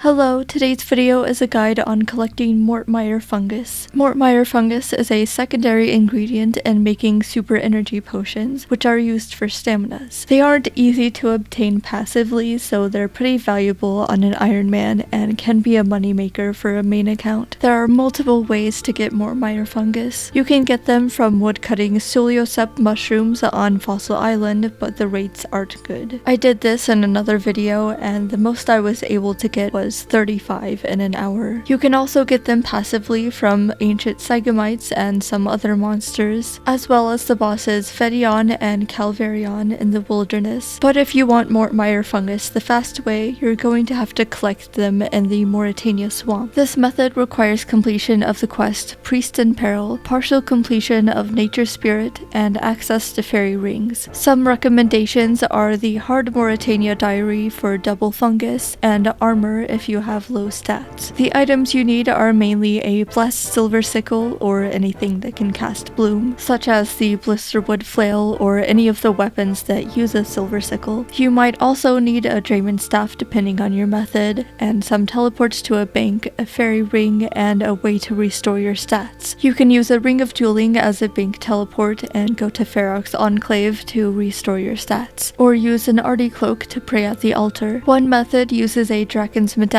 Hello, today's video is a guide on collecting Mort Myre Fungus. Mort Myre Fungus is a secondary ingredient in making super energy potions, which are used for staminas. They aren't easy to obtain passively, so they're pretty valuable on an Ironman and can be a moneymaker for a main account. There are multiple ways to get Mort Myre Fungus. You can get them from woodcutting Suliosep mushrooms on Fossil Island, but the rates aren't good. I did this in another video, and the most I was able to get was 35 in an hour. You can also get them passively from ancient Sagamites and some other monsters, as well as the bosses Fedion and Calvarion in the wilderness. But if you want Mort Myre Fungus the fast way, you're going to have to collect them in the Mauritania swamp. This method requires completion of the quest Priest in Peril, partial completion of Nature Spirit, and access to fairy rings. Some recommendations are the Hard Mauritania Diary for double fungus, and armor if you have low stats. The items you need are mainly a blessed silver sickle or anything that can cast bloom, such as the blisterwood flail or any of the weapons that use a silver sickle. You might also need a Draymond staff depending on your method, and some teleports to a bank, a fairy ring, and a way to restore your stats. You can use a ring of dueling as a bank teleport and go to Ferox's Enclave to restore your stats, or use an Artie cloak to pray at the altar. One method uses a Dragon's Medallion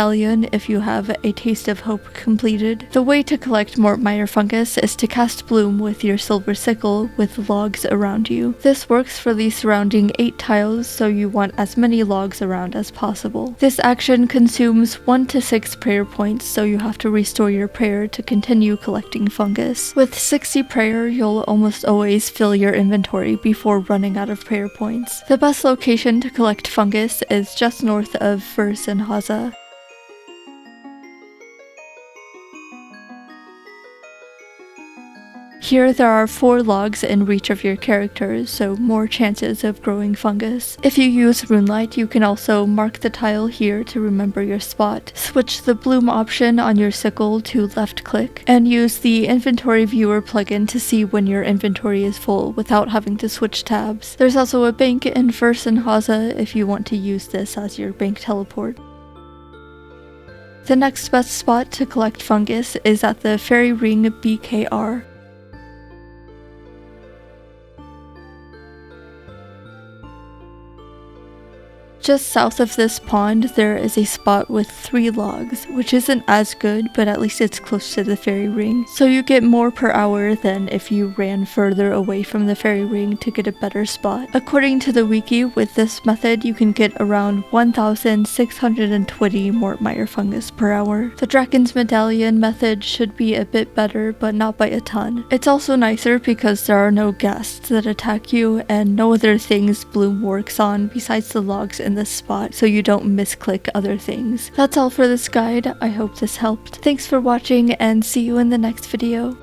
if you have a Taste of Hope completed. The way to collect Mort Myre Fungus is to cast bloom with your silver sickle with logs around you. This works for the surrounding 8 tiles, so you want as many logs around as possible. This action consumes 1 to 6 prayer points, so you have to restore your prayer to continue collecting fungus. With 60 prayer, you'll almost always fill your inventory before running out of prayer points. The best location to collect fungus is just north of Vers and Haza. Here there are 4 logs in reach of your characters, so more chances of growing fungus. If you use Runelight, you can also mark the tile here to remember your spot. Switch the bloom option on your sickle to left click, and use the inventory viewer plugin to see when your inventory is full without having to switch tabs. There's also a bank in Vers and Haza if you want to use this as your bank teleport. The next best spot to collect fungus is at the Fairy Ring BKR. Just south of this pond, there is a spot with 3 logs, which isn't as good, but at least it's close to the fairy ring, so you get more per hour than if you ran further away from the fairy ring to get a better spot. According to the wiki, with this method you can get around 1,620 Mort Myre Fungus per hour. The Dragon's Medallion method should be a bit better, but not by a ton. It's also nicer because there are no ghasts that attack you, and no other things bloom works on besides the logs in this spot, so you don't misclick other things. That's all for this guide. I hope this helped. Thanks for watching, and see you in the next video.